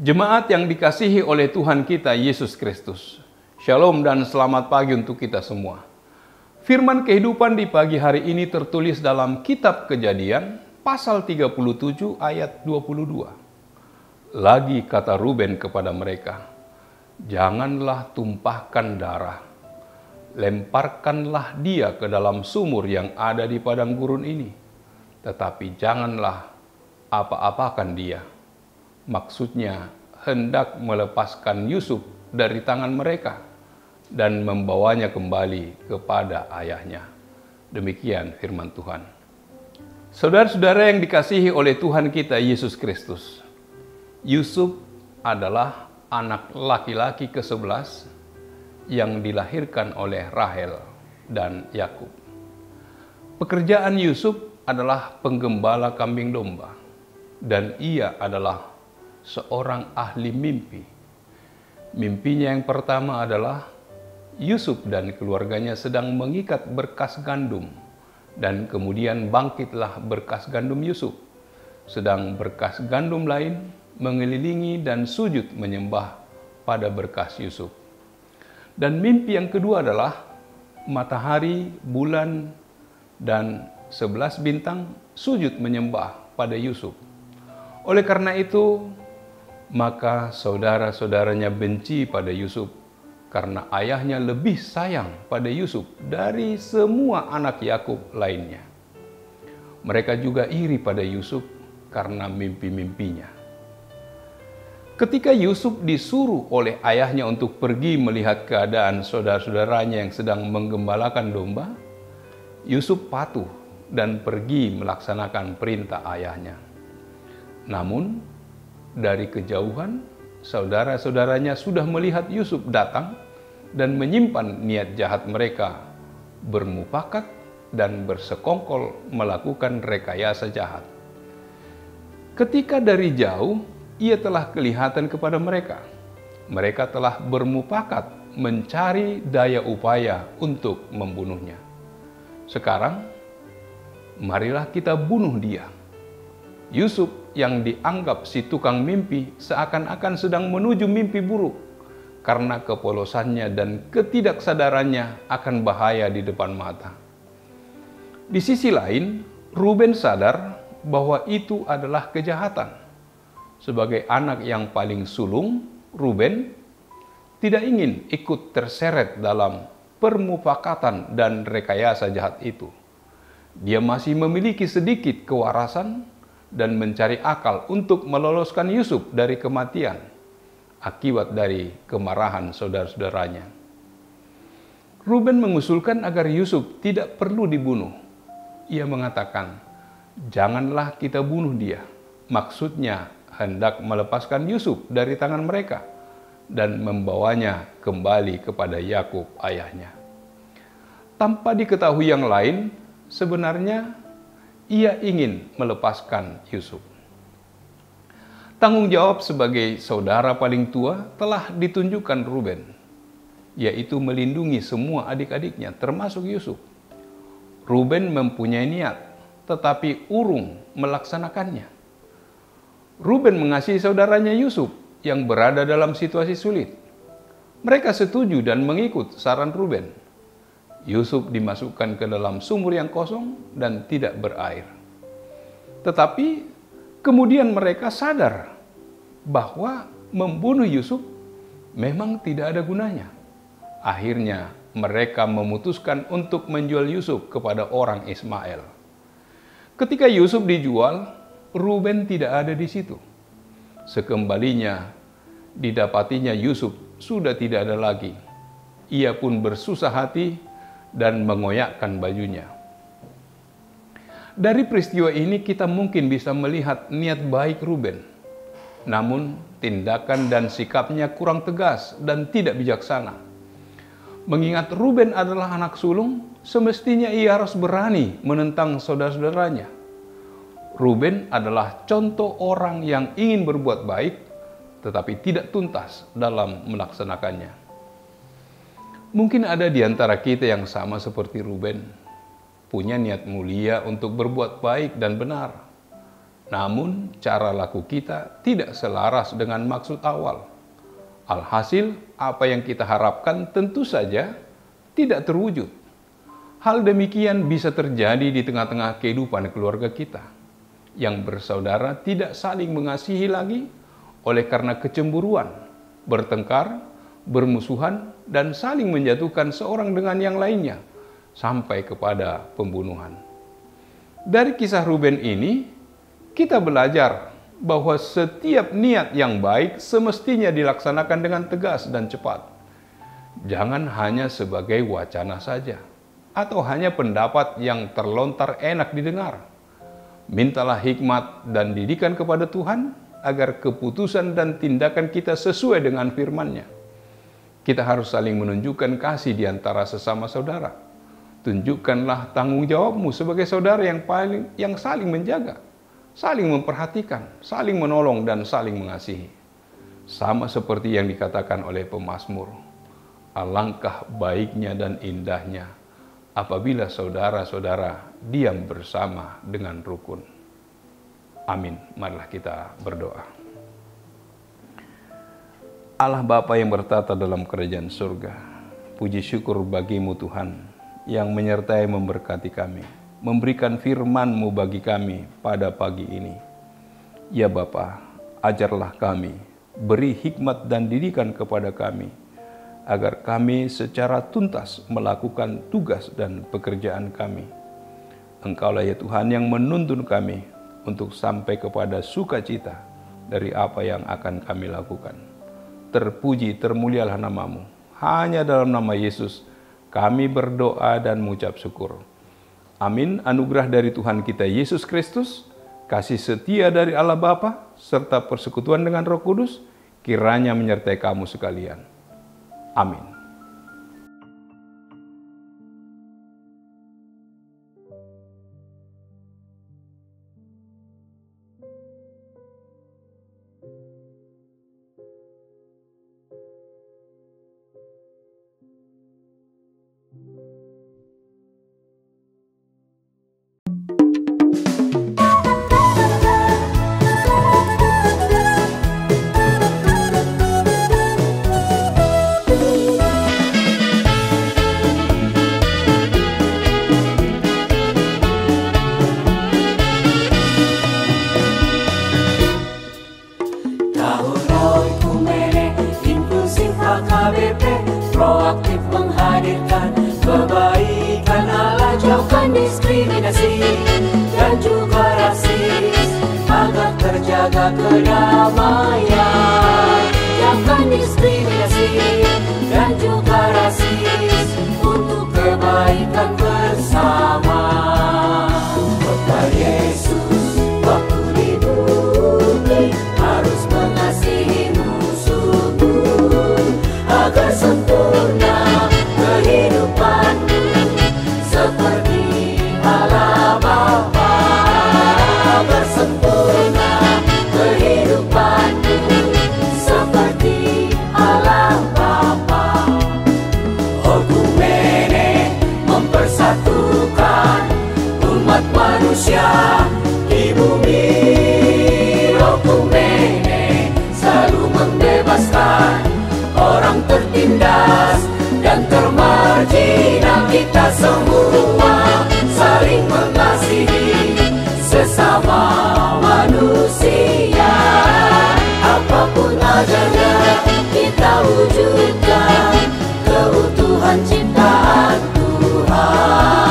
Jemaat yang dikasihi oleh Tuhan kita Yesus Kristus. Shalom dan selamat pagi untuk kita semua. Firman kehidupan di pagi hari ini tertulis dalam kitab Kejadian pasal 37 ayat 22. Lagi kata Ruben kepada mereka, "Janganlah tumpahkan darah. Lemparkanlah dia ke dalam sumur yang ada di padang gurun ini. Tetapi janganlah apa-apakan dia." Maksudnya hendak melepaskan Yusuf dari tangan mereka dan membawanya kembali kepada ayahnya. Demikian firman Tuhan. Saudara-saudara yang dikasihi oleh Tuhan kita Yesus Kristus, Yusuf adalah anak laki-laki ke-11 yang dilahirkan oleh Rahel dan Yakub. Pekerjaan Yusuf adalah penggembala kambing domba, dan ia adalah seorang ahli mimpi. Mimpinya yang pertama adalah Yusuf dan keluarganya sedang mengikat berkas gandum, dan kemudian bangkitlah berkas gandum Yusuf. Sedang berkas gandum lain mengelilingi dan sujud menyembah pada berkas Yusuf. Dan mimpi yang kedua adalah matahari, bulan, dan 11 bintang sujud menyembah pada Yusuf. Oleh karena itu, maka saudara-saudaranya benci pada Yusuf karena ayahnya lebih sayang pada Yusuf dari semua anak Yakub lainnya. Mereka juga iri pada Yusuf karena mimpi-mimpinya. Ketika Yusuf disuruh oleh ayahnya untuk pergi melihat keadaan saudara-saudaranya yang sedang menggembalakan domba, Yusuf patuh dan pergi melaksanakan perintah ayahnya. Namun, dari kejauhan, saudara-saudaranya sudah melihat Yusuf datang dan menyimpan niat jahat mereka, bermufakat dan bersekongkol melakukan rekayasa jahat. Ketika dari jauh, ia telah kelihatan kepada mereka. Mereka telah bermufakat mencari daya upaya untuk membunuhnya. Sekarang, marilah kita bunuh dia. Yusuf yang dianggap si tukang mimpi seakan-akan sedang menuju mimpi buruk karena kepolosannya dan ketidaksadarannya akan bahaya di depan mata. Di sisi lain, Ruben sadar bahwa itu adalah kejahatan. Sebagai anak yang paling sulung, Ruben tidak ingin ikut terseret dalam permufakatan dan rekayasa jahat itu. Dia masih memiliki sedikit kewarasan dan mencari akal untuk meloloskan Yusuf dari kematian akibat dari kemarahan saudara-saudaranya. Ruben mengusulkan agar Yusuf tidak perlu dibunuh. Ia mengatakan, "Janganlah kita bunuh dia." Maksudnya hendak melepaskan Yusuf dari tangan mereka dan membawanya kembali kepada Yakub ayahnya. Tanpa diketahui yang lain, sebenarnya ia ingin melepaskan Yusuf. Tanggung jawab sebagai saudara paling tua telah ditunjukkan Ruben, yaitu melindungi semua adik-adiknya termasuk Yusuf. Ruben mempunyai niat, tetapi urung melaksanakannya. Ruben mengasihi saudaranya Yusuf yang berada dalam situasi sulit. Mereka setuju dan mengikut saran Ruben. Yusuf dimasukkan ke dalam sumur yang kosong dan tidak berair. Tetapi kemudian mereka sadar bahwa membunuh Yusuf memang tidak ada gunanya. Akhirnya mereka memutuskan untuk menjual Yusuf kepada orang Ismail. Ketika Yusuf dijual, Ruben tidak ada di situ. Sekembalinya didapatinya Yusuf sudah tidak ada lagi. Ia pun bersusah hati dan mengoyakkan bajunya. Dari peristiwa ini kita mungkin bisa melihat niat baik Ruben. Namun tindakan dan sikapnya kurang tegas dan tidak bijaksana. Mengingat Ruben adalah anak sulung, semestinya ia harus berani menentang saudara-saudaranya. Ruben adalah contoh orang yang ingin berbuat baik, tetapi tidak tuntas dalam melaksanakannya. Mungkin ada di antara kita yang sama seperti Ruben, punya niat mulia untuk berbuat baik dan benar. namun cara laku kita tidak selaras dengan maksud awal. Alhasil, apa yang kita harapkan tentu saja tidak terwujud. Hal demikian bisa terjadi di tengah-tengah kehidupan keluarga kita, yang bersaudara tidak saling mengasihi lagi oleh karena kecemburuan, bertengkar, bermusuhan, dan saling menjatuhkan seorang dengan yang lainnya, sampai kepada pembunuhan. Dari kisah Ruben ini, kita belajar bahwa setiap niat yang baik semestinya dilaksanakan dengan tegas dan cepat. Jangan hanya sebagai wacana saja, atau hanya pendapat yang terlontar enak didengar. Mintalah hikmat dan didikan kepada Tuhan, agar keputusan dan tindakan kita sesuai dengan firman-Nya. Kita harus saling menunjukkan kasih di antara sesama saudara. Tunjukkanlah tanggung jawabmu sebagai saudara yang saling menjaga, saling memperhatikan, saling menolong, dan saling mengasihi. Sama seperti yang dikatakan oleh pemazmur, alangkah baiknya dan indahnya apabila saudara-saudara diam bersama dengan rukun. Amin. Marilah kita berdoa. Allah Bapa yang bertata dalam kerajaan surga, puji syukur bagimu Tuhan, yang menyertai memberkati kami, memberikan firman-Mu bagi kami pada pagi ini. Ya Bapa, ajarlah kami, beri hikmat dan didikan kepada kami, agar kami secara tuntas melakukan tugas dan pekerjaan kami. Engkaulah ya Tuhan yang menuntun kami untuk sampai kepada sukacita dari apa yang akan kami lakukan. Terpuji, termulialah nama-Mu. Hanya dalam nama Yesus kami berdoa dan mengucap syukur. Amin. Anugerah dari Tuhan kita Yesus Kristus, kasih setia dari Allah Bapa, serta persekutuan dengan Roh Kudus, kiranya menyertai kamu sekalian. Amin. Proaktif menghadirkan kebaikan Allah, jauhkan diskriminasi dan juga rasis, agar terjaga kedamaian. Jauhkan diskriminasi dan juga rasis untuk kebaikan bersama. Kota Yesus waktu di bumi harus mengasihi musuhmu, agar sempurna kehidupanmu seperti Allah Bapa. Agar sempurna kehidupanmu seperti Allah Bapa. Okumene mempersatukan umat manusia di bumi. Okumene selalu membebaskan orang tertindas dan termarginal. Kita semua saling mengasihi sesama manusia. Apapun adanya kita wujudkan keutuhan ciptaan Tuhan.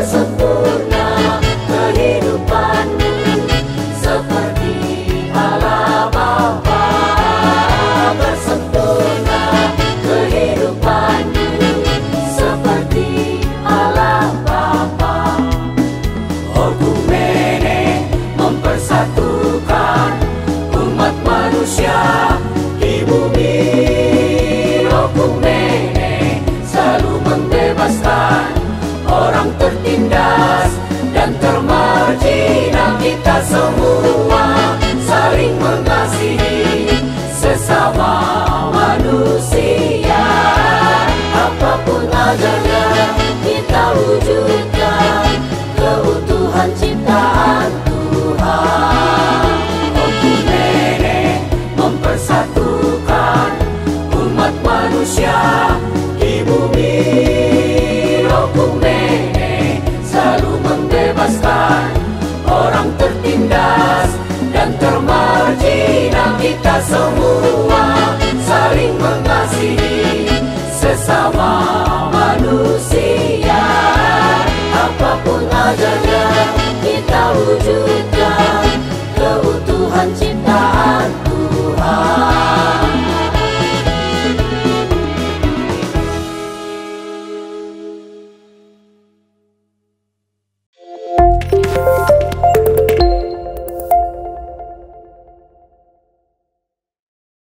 Sempurna kita semua saling mengasihi sesama manusia. Apapun adanya kita wujudkan keutuhan ciptaan Tuhan. Oku Nenek mempersatukan umat manusia di bumi. Oku Nenek selalu membebaskan orang tertindas dan termarginal kita semua.